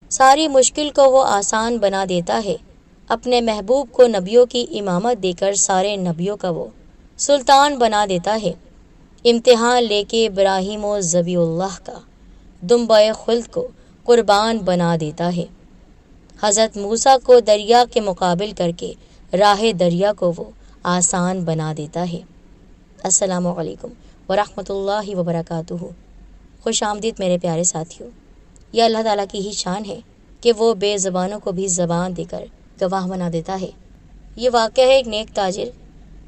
ساری مشکل کو وہ آسان بنا دیتا ہے، اپنے محبوب کو نبیوں کی امامت دے کر سارے نبیوں کا وہ سلطان بنا دیتا ہے۔ امتحان لے کے ابراہیم و ذبیح اللہ کا دنبائے خلد کو قربان بنا دیتا ہے۔ حضرت موسیٰ کو دریا کے مقابل کر کے راہ دریا کو وہ آسان بنا دیتا ہے۔ السلام علیکم ورحمۃ اللہ وبرکاتہ۔ خوش آمدید میرے پیارے ساتھیوں۔ یہ اللہ تعالیٰ کی ہی شان ہے کہ وہ بے زبانوں کو بھی زبان دے کر گواہ بنا دیتا ہے۔ یہ واقعہ ہے ایک نیک تاجر،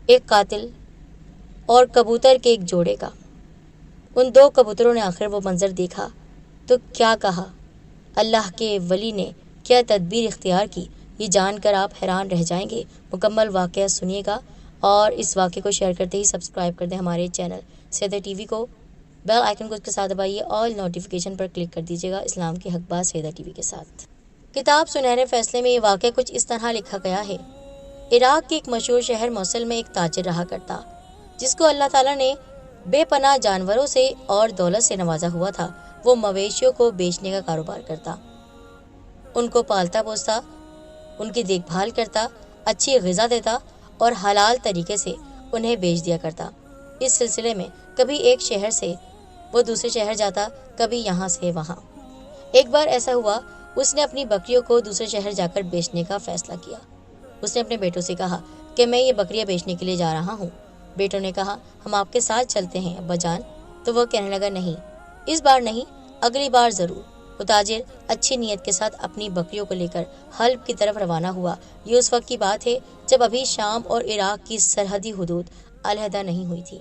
ایک قاتل اور کبوتر کے ایک جوڑے کا۔ ان دو کبوتروں نے آخر وہ منظر دیکھا تو کیا کہا، اللہ کے ولی نے کیا تدبیر اختیار کی، یہ جان کر آپ حیران رہ جائیں گے۔ مکمل واقعہ سنیے گا اور اس واقعے کو شیئر کرتے ہی سبسکرائب کر دیں ہمارے چینل سیدہ ٹی وی کو، بیل آئیکن کو اس کے ساتھ دبائیے، آل نوٹیفیکیشن پر کلک کر دیجیے گا اسلام کے حق باز سیدہ ٹی وی کے ساتھ۔ کتاب سنہرے فیصلے میں یہ واقعہ کچھ اس طرح لکھا گیا ہے۔ عراق کے ایک مشہور شہر موصل میں ایک تاجر رہا کرتا، جس کو اللہ تعالیٰ نے بے پناہ جانوروں سے اور دولت سے نوازا ہوا تھا۔ وہ مویشیوں کو بیچنے کا کاروبار کرتا، ان کو پالتا پوستا، ان کی دیکھ بھال کرتا، اچھی غذا دیتا اور حلال طریقے سے انہیں بیچ دیا کرتا۔ اس سلسلے میں کبھی ایک شہر سے وہ دوسرے شہر جاتا، کبھی یہاں سے وہاں۔ ایک بار ایسا ہوا، اس نے اپنی بکریوں کو دوسرے شہر جا کر بیچنے کا فیصلہ کیا۔ اس نے اپنے بیٹوں سے کہا کہ میں یہ بکریاں بیچنے کے لیے جا رہا ہوں۔ بیٹوں نے کہا ہم آپ کے ساتھ چلتے ہیں ابا جان۔ تو وہ کہنے لگا نہیں، اس بار نہیں، اگلی بار ضرور۔ وہ تاجر اچھی نیت کے ساتھ اپنی بکریوں کو لے کر حلب کی طرف روانہ ہوا۔ یہ اس وقت کی بات ہے جب ابھی شام اور عراق کی سرحدی حدود علیحدہ نہیں ہوئی تھی۔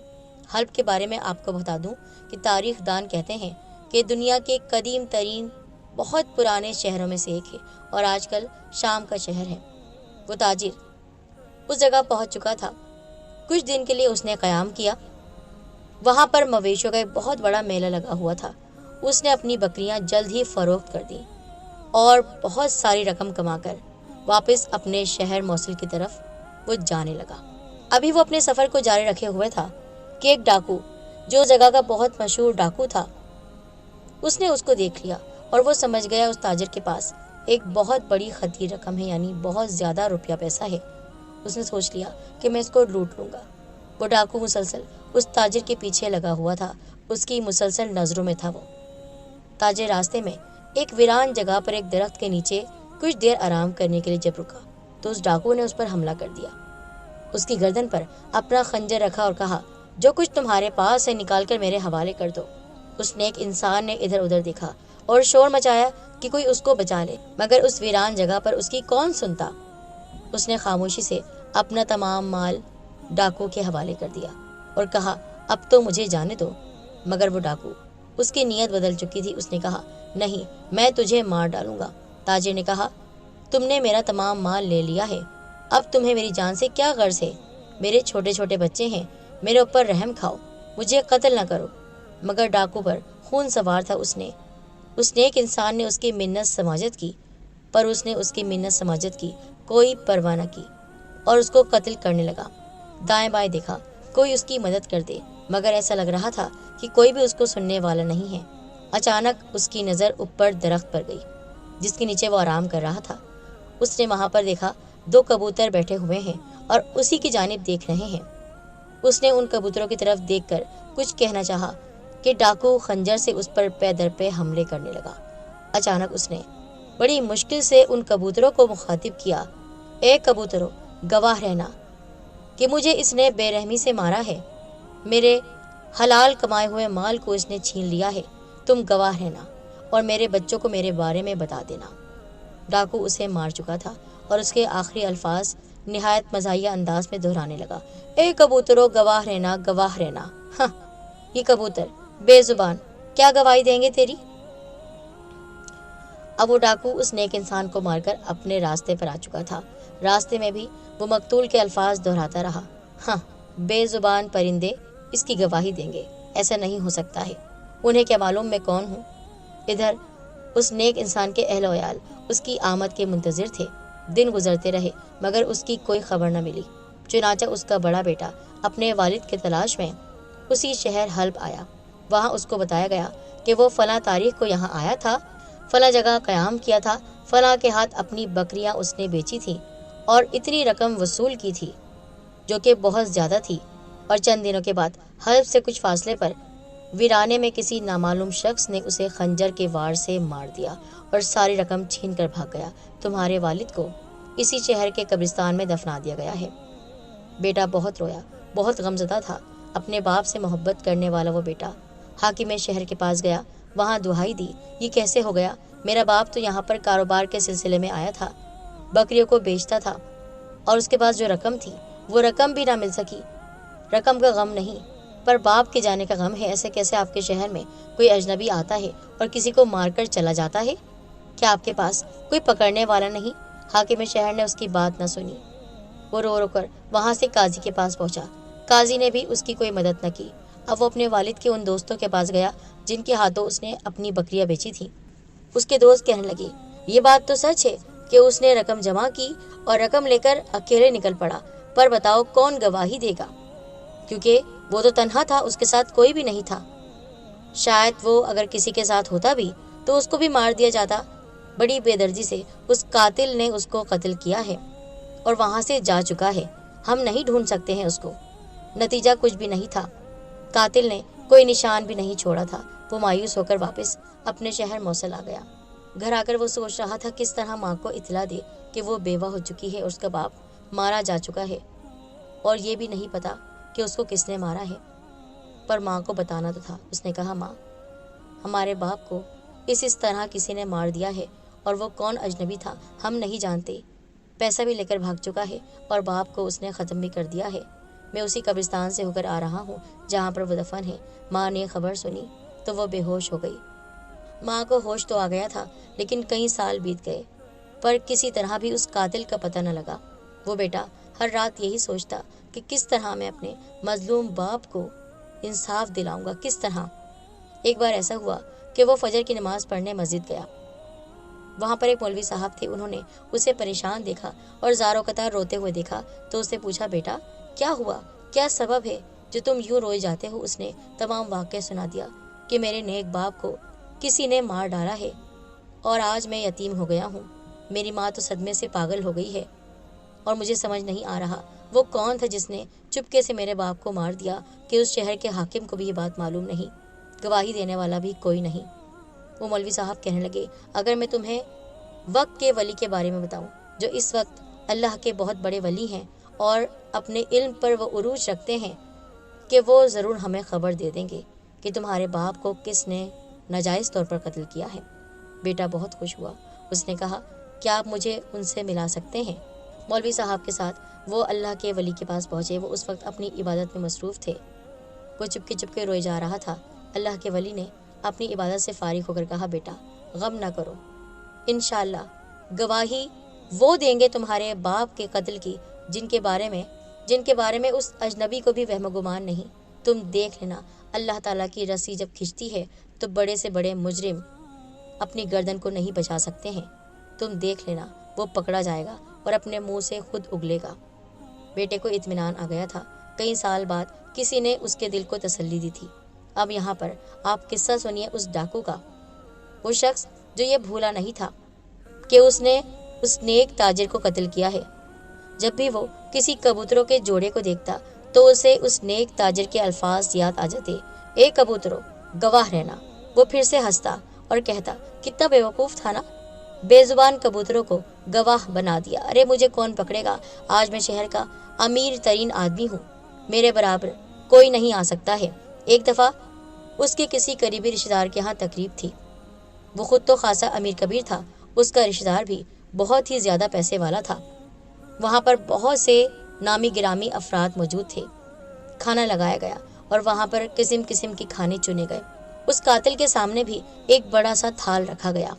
حلب کے بارے میں آپ کو بتا دوں کہ تاریخ دان کہتے ہیں کہ دنیا کے قدیم ترین بہت پرانے شہروں میں سے ایک ہے اور آج کل شام کا شہر ہے۔ وہ تاجر اس جگہ پہنچ چکا تھا۔ کچھ دن کے لیے اس نے قیام کیا۔ وہاں پر مویشیوں کا ایک بہت بڑا میلہ لگا ہوا تھا۔ اس نے اپنی بکریاں جلد ہی فروخت کر دیں اور بہت ساری رقم کما کر واپس اپنے شہر موصل کی طرف وہ جانے لگا۔ ابھی وہ اپنے سفر کو جاری رکھے ہوئے تھا کہ ایک ڈاکو، جو جگہ کا بہت مشہور ڈاکو تھا، اس نے اس کو دیکھ لیا اور وہ سمجھ گیا اس تاجر کے پاس ایک بہت بڑی خطیر رقم ہے، یعنی بہت زیادہ روپیہ پیسہ ہے۔ اس نے سوچ لیا کہ میں اس کو لوٹ لوں گا۔ وہ ڈاکو مسلسل اس تاجر کے پیچھے لگا ہوا تھا، اس کی مسلسل نظروں میں تھا۔ وہ تاجر راستے میں ایک ویران جگہ پر ایک درخت کے نیچے کچھ دیر آرام کرنے کے لیے جب رکا تو اس ڈاکو نے اس پر حملہ کر دیا۔ اس کی گردن پر اپنا خنجر رکھا اور کہا جو کچھ تمہارے پاس ہے نکال کر میرے حوالے کر دو۔ اس نیک انسان نے ادھر ادھر دیکھا اور شور مچایا کہ کوئی اس کو بچا لے، مگر اس ویران جگہ پر اس کی کون سنتا۔ اس نے خاموشی سے اپنا تمام مال ڈاکو کے حوالے کر دیا اور کہا اب تو مجھے جانے دو۔ مگر وہ ڈاکو، اس کی نیت بدل چکی تھی۔ اس نے کہا نہیں، میں تجھے مار ڈالوں گا۔ تاجر نے کہا تم نے میرا تمام مال لے لیا ہے، اب تمہیں میری جان سے کیا غرض ہے؟ میرے چھوٹے چھوٹے بچے ہیں، میرے اوپر رحم کھاؤ، مجھے قتل نہ کرو۔ مگر ڈاکو پر خون سوار تھا۔ اس نیک انسان نے اس کی منت سماجت کی، پر اس نے اس کی منت سماجت کی کوئی پرواہ نہ کی اور اس کو قتل کرنے لگا۔ دائیں بائیں دیکھا، کوئی اس کی مدد کر دے، مگر ایسا لگ رہا تھا کہ کوئی بھی اس کو سننے والا نہیں ہے۔ اچانک اس کی نظر اوپر درخت پر گئی جس کے نیچے وہ آرام کر رہا تھا۔ اس نے وہاں پر دیکھا دو کبوتر بیٹھے ہوئے ہیں اور اسی کی جانب دیکھ رہے ہیں۔ اس نے ان کبوتروں کی طرف دیکھ کر کچھ کہنا چاہا کہ ڈاکو خنجر سے اس پر پے در پے حملے کرنے لگا۔ اچانک اس نے بڑی مشکل سے ان کبوتروں کو مخاطب کیا، اے کبوتروں، گواہ رہنا کہ مجھے اس نے بے رحمی سے مارا ہے، میرے حلال کمائے ہوئے مال کو اس نے چھین لیا ہے، تم گواہ رہنا اور میرے بچوں کو میرے بارے میں بتا دینا۔ ڈاکو اسے مار چکا تھا اور اس کے آخری الفاظ نہایت مزاحیہ انداز میں دہرانے لگا، اے کبوتروں، گواہ رہنا، گواہ رہنا۔ ہاں، یہ کبوتر بے زبان کیا گواہی دیں گے تیری؟ اب وہ ڈاکو اس نیک انسان کو مار کر اپنے راستے پر آ چکا تھا۔ راستے میں بھی وہ مقتول کے الفاظ دہراتا رہا، ہاں، بے زبان پرندے اس کی گواہی دیں گے، ایسا نہیں ہو سکتا ہے، انہیں کیا معلوم میں کون ہوں۔ ادھر اس نیک انسان کے اہل و عیال اس کی آمد کے منتظر تھے۔ دن گزرتے رہے مگر اس کی کوئی خبر نہ ملی۔ चुनाचा उसका बड़ा बेटा अपने वालिद की तलाश में उसी शहर हल्ब आया। वहाँ उसको बताया गया कि वो फला तारीख को यहाँ आया था, फला जगह क़याम किया था, फला के हाथ अपनी बकरियाँ उसने बेची थी और इतनी रकम वसूल की थी जो कि बहुत ज़्यादा थी। और चंद दिनों के बाद हल्ब से कुछ फासले पर वीराने में किसी नामालूम शख्स ने उसे खंजर के वार से मार दिया और सारी रकम छीन कर भाग गया। तुम्हारे वालिद को इसी शहर के कब्रिस्तान में दफना दिया गया है। बेटा बहुत रोया, बहुत गमज़दा था। अपने बाप से मोहब्बत करने वाला वो बेटा हाकिम शहर के पास गया, वहाँ दुहाई दी, ये कैसे हो गया? मेरा बाप तो यहाँ पर कारोबार के सिलसिले में आया था, बकरियों को बेचता था और उसके पास जो रकम थी वो रकम भी ना मिल सकी। रकम का गम नहीं पर बाप के जाने का गम है। ऐसे कैसे आपके शहर में कोई अजनबी आता है और किसी को मारकर चला जाता है? क्या आपके पास कोई पकड़ने वाला नहीं? हाकिम शहर ने उसकी बात न सुनी। वो रो रो कर वहाँ से काजी के पास पहुँचा। काजी ने भी उसकी कोई मदद न की। अब वो अपने वालिद के उन दोस्तों के पास गया जिनके हाथों उसने अपनी बकरियां बेची थी। उसके दोस्त कहने लगे, ये बात तो सच है कि उसने रकम जमा की और रकम लेकर अकेले निकल पड़ा, पर बताओ कौन गवाही देगा? क्योंकि वो तो तन्हा था, उसके साथ कोई भी नहीं था। शायद वो अगर किसी के साथ होता भी तो उसको भी मार दिया जाता। बड़ी बेदर्दी से उस कातिल ने उसको कत्ल किया है और वहाँ से जा चुका है। हम नहीं ढूंढ सकते हैं उसको। नतीजा कुछ भी नहीं था। कातिल ने कोई निशान भी नहीं छोड़ा था। वो मायूस होकर वापस अपने शहर मौसल आ गया। घर आकर वो सोच रहा था किस तरह माँ को इतला दे कि वो बेवा हो चुकी है और उसका बाप मारा जा चुका है, और ये भी नहीं पता कि उसको किसने मारा है। पर माँ को बताना तो था। उसने कहा, माँ, हमारे बाप को इस तरह किसी ने मार दिया है और वो कौन अजनबी था हम नहीं जानते। पैसा भी लेकर भाग चुका है और बाप को उसने ख़त्म भी कर दिया है। मैं उसी कब्रिस्तान से होकर आ रहा हूँ जहाँ पर वो दफन है। माँ ने खबर सुनी तो वो बेहोश हो गई। माँ को होश तो आ गया था, लेकिन कई साल बीत गए पर किसी तरह भी उस कातिल का पता न लगा। वो बेटा हर रात यही सोचता कि किस तरह मैं अपने मजलूम बाप को इंसाफ दिलाऊंगा, किस तरह। एक बार ऐसा हुआ कि वो फजर की नमाज पढ़ने मस्जिद गया। वहाँ पर एक मौलवी साहब थे। उन्होंने उसे परेशान देखा और ज़ारो कतार रोते हुए देखा तो उससे पूछा, बेटा क्या हुआ, क्या सबब है जो तुम यूँ रोए जाते हो? उसने तमाम वाक़या सुना दिया कि मेरे नेक बाप को किसी ने मार डाला है और आज मैं यतीम हो गया हूँ। मेरी माँ तो सदमे से पागल हो गई है और मुझे समझ नहीं आ रहा वो कौन था जिसने चुपके से मेरे बाप को मार दिया कि उस शहर के हाकिम को भी ये बात मालूम नहीं, गवाही देने वाला भी कोई नहीं। वो मौलवी साहब कहने लगे, अगर मैं तुम्हें वक्त के वली के बारे में बताऊं जो इस वक्त अल्लाह के बहुत बड़े वली हैं और अपने इल्म पर वो उरूज रखते हैं, कि वो ज़रूर हमें खबर दे देंगे कि तुम्हारे बाप को किसने नाजायज़ तौर पर कत्ल किया है। बेटा बहुत खुश हुआ। उसने कहा, क्या आप मुझे उनसे मिला सकते हैं? मौलवी साहब के साथ वो अल्लाह के वली के पास पहुँचे। वो उस वक्त अपनी इबादत में मसरूफ़ थे। वो चुपके चुपके रोए जा रहा था। अल्लाह के वली ने अपनी इबादत से फारिग होकर कहा, बेटा गम ना करो, इंशाअल्लाह गवाही वो देंगे तुम्हारे बाप के कत्ल की जिनके बारे में उस अजनबी को भी वहम गुमान नहीं। तुम देख लेना, अल्लाह ताला की रस्सी जब खिंचती है तो बड़े से बड़े मुजरिम अपनी गर्दन को नहीं बचा सकते हैं। तुम देख लेना, वो पकड़ा जाएगा और अपने मुंह से खुद उगलेगा। बेटे को इत्मीनान आ गया था। कई साल बाद किसी ने उसके दिल को तसल्ली दी थी। अब यहाँ पर आप किस्सा सुनिए उस डाकू का। वो शख्स जो ये भूला नहीं था कि उसने उस नेक ताजिर को कत्ल किया है। जब भी वो किसी कबूतरों के जोड़े को देखता तो उसे उस नेक ताजिर के अल्फाज याद आ जाते, ए कबूतरों गवाह रहना। वो फिर से हंसता और कहता, कितना बेवकूफ़ था ना, बेजुबान कबूतरों को गवाह बना दिया। अरे मुझे कौन पकड़ेगा, आज मैं शहर का अमीर तरीन आदमी हूँ, मेरे बराबर कोई नहीं आ सकता है। एक दफ़ा उसके किसी करीबी रिश्तेदार के यहाँ तकरीब थी। वो खुद तो खासा अमीर कबीर था, उसका रिश्तेदार भी बहुत ही ज़्यादा पैसे वाला था। वहाँ पर बहुत से नामी गिरामी अफराद मौजूद थे। खाना लगाया गया और वहाँ पर किस्म किस्म के खाने चुने गए। उस कातिल के सामने भी एक बड़ा सा थाल रखा गया।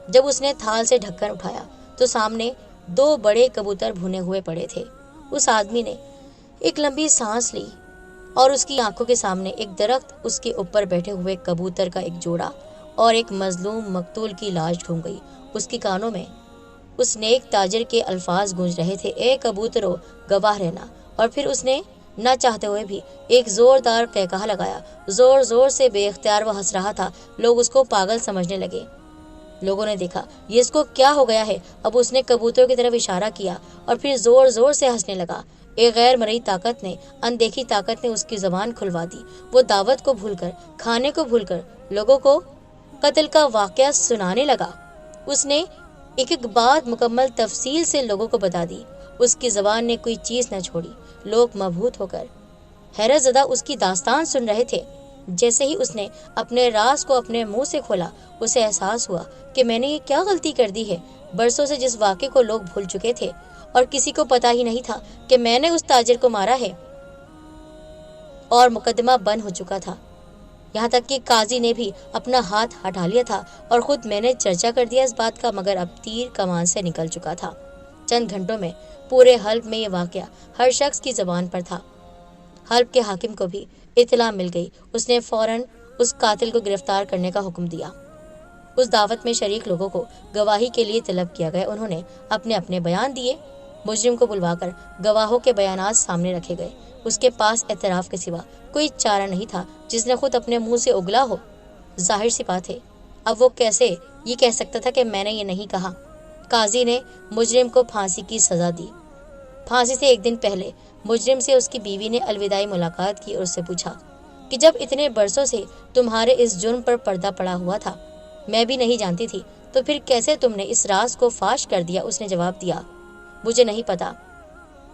जब उसने थाल से ढक्कन उठाया तो सामने 2 बड़े कबूतर भुने हुए पड़े थे। उस आदमी ने एक लंबी सांस ली और उसकी आंखों के सामने एक दरख्त, उसके ऊपर बैठे हुए कबूतर का एक जोड़ा और एक मजलूम मकतूल की लाश ढूंढ गई। उसके कानों में उस नेक ताजिर के अल्फाज गूंज रहे थे, ए कबूतरो गवाह रहना। और फिर उसने न चाहते हुए भी एक जोरदार कहकहा लगाया। जोर जोर से बेख्तियार वो हंस रहा था। लोग उसको पागल समझने लगे। लोगों ने देखा ये इसको क्या हो गया है। अब उसने कबूतरों की तरफ इशारा किया और फिर जोर जोर से हंसने लगा। एक गैर मरई ताकत ने, अनदेखी ताकत ने उसकी जबान खुलवा दी। वो दावत को भूलकर, खाने को भूलकर लोगों को कत्ल का वाकया सुनाने लगा। उसने एक एक बात मुकम्मल तफसील से लोगों को बता दी। उसकी जबान ने कोई चीज न छोड़ी। लोग मबहूत होकर हैरत ज़दा उसकी दास्तान सुन रहे थे। जैसे ही उसने अपने राज को अपने मुंह से खोला, उसे एहसास हुआ कि मैंने ये क्या गलती कर दी है। बरसों से जिस वाक़े को लोग भूल चुके थे और किसी को पता ही नहीं था कि मैंने उस ताजिर को मारा है, और मुकदमा बंद हो चुका था। यहाँ तक कि काजी ने भी अपना हाथ हटा लिया था और खुद मैंने चर्चा कर दिया इस बात का, मगर अब तीर कमान से निकल चुका था। चंद घंटों में पूरे हल्ब में ये वाकया हर शख्स की जबान पर था। हल्ब के हाकिम को भी इत्तला मिल गई। उसने फौरन उस कातिल को गिरफ्तार करने का हुक्म दिया। उस दावत में शरीक लोगों को गवाही के लिए तलब किया गया। उन्होंने अपने अपने बयान दिए। मुजरिम को बुलवाकर गवाहों के बयानात सामने रखे गए। उसके पास एतराफ़ के सिवा कोई चारा नहीं था जिसने खुद अपने मुंह से उगला हो। जाहिर सी बात है, अब वो कैसे ये कह सकता था कि मैंने ये नहीं कहा। काजी ने मुजरिम को फांसी की सजा दी। फांसी से एक दिन पहले मुजरिम से उसकी बीवी ने अलविदाई मुलाकात की और उससे पूछा कि जब इतने बरसों से तुम्हारे इस जुर्म पर पर्दा पड़ा हुआ था, मैं भी नहीं जानती थी, तो फिर कैसे तुमने इस राज को फाश कर दिया। उसने जवाब दिया, मुझे नहीं पता।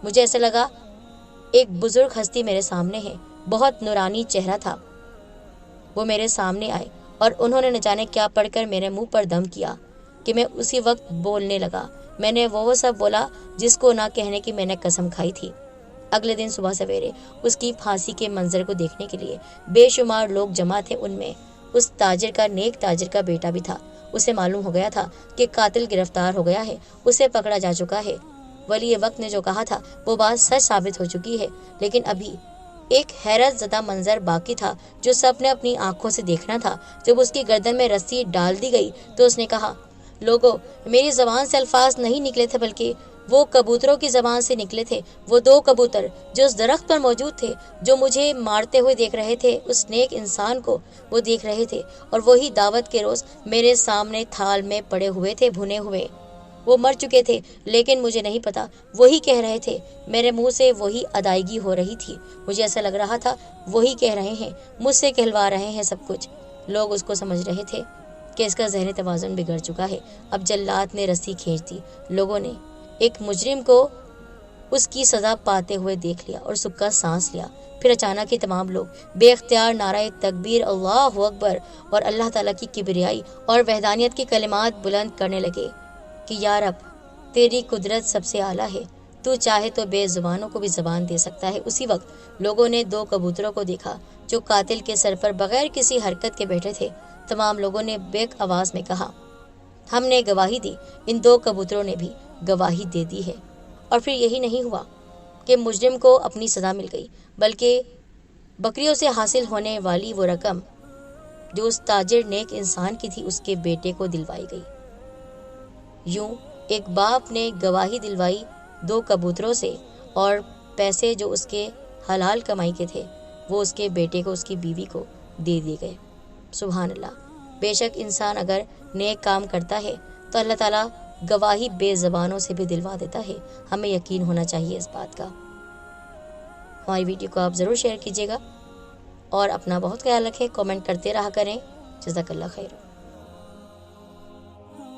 मुझे ऐसा लगा एक बुजुर्ग हस्ती मेरे सामने है। बहुत नूरानी चेहरा था। वो मेरे सामने आए और उन्होंने न जाने क्या पढ़कर मेरे मुंह पर दम किया कि मैं उसी वक्त बोलने लगा। मैंने वो सब बोला जिसको ना कहने की मैंने कसम खाई थी। अगले दिन सुबह सवेरे उसकी फांसी के मंजर को देखने के लिए बेशुमार लोग जमा थे। उनमें उस ताजिर का, नेक ताजिर का बेटा भी था। उसे मालूम हो गया था कि कातिल गिरफ्तार हो गया है, उसे पकड़ा जा चुका है। वली वक्त ने जो कहा था वो बात सच साबित हो चुकी है। लेकिन अभी एक हैरत ज़दा मंजर बाकी था जो सब ने अपनी आंखों से देखना था। जब उसकी गर्दन में रस्सी डाल दी गई तो उसने कहा, लोगों, मेरी ज़बान से अल्फाज नहीं निकले थे, बल्कि वो कबूतरों की ज़बान से निकले थे। वो दो कबूतर जो उस दरख्त पर मौजूद थे, जो मुझे मारते हुए देख रहे थे, उस नेक इंसान को वो देख रहे थे, और वही दावत के रोज़ मेरे सामने थाल में पड़े हुए थे, भुने हुए। वो मर चुके थे, लेकिन मुझे नहीं पता। वही कह रहे थे, मेरे मुंह से वही अदायगी हो रही थी। मुझे ऐसा लग रहा था वही कह रहे हैं, मुझसे कहलवा रहे हैं सब कुछ। लोग उसको समझ रहे थे कि इसका ज़हनी तवाज़ुन बिगड़ चुका है। अब जल्लाद ने रस्सी खींच दी। लोगों ने एक मुजरिम को उसकी सज़ा पाते हुए देख लिया और सुक्का सांस लिया। फिर अचानक ही तमाम लोग बेख्तियार नाराए तकबीर, अल्लाहु अकबर और अल्लाह ताला की किबरियाई और वहदानियत की कलिमात बुलंद करने लगे कि या रब, तेरी कुदरत सबसे आला है, तू चाहे तो बेजुबानों को भी ज़बान दे सकता है। उसी वक्त लोगों ने दो कबूतरों को देखा जो कातिल के सर पर बगैर किसी हरकत के बैठे थे। तमाम लोगों ने बेक आवाज़ में कहा, हमने गवाही दी, इन दो कबूतरों ने भी गवाही दे दी है। और फिर यही नहीं हुआ कि मुजरिम को अपनी सज़ा मिल गई, बल्कि बकरियों से हासिल होने वाली वो रकम जो उस ताजिर नेक इंसान की थी, उसके बेटे को दिलवाई गई। यूं एक बाप ने गवाही दिलवाई दो कबूतरों से, और पैसे जो उसके हलाल कमाई के थे वो उसके बेटे को, उसकी बीवी को दे दिए गए। सुभान अल्लाह। बेशक इंसान अगर नेक काम करता है तो अल्लाह ताला गवाही बेज़बानों से भी दिलवा देता है। हमें यकीन होना चाहिए इस बात का। हमारी वीडियो को आप ज़रूर शेयर कीजिएगा और अपना बहुत ख्याल रखें। कमेंट करते रहा करें। जज़ाकल्लाह खैर।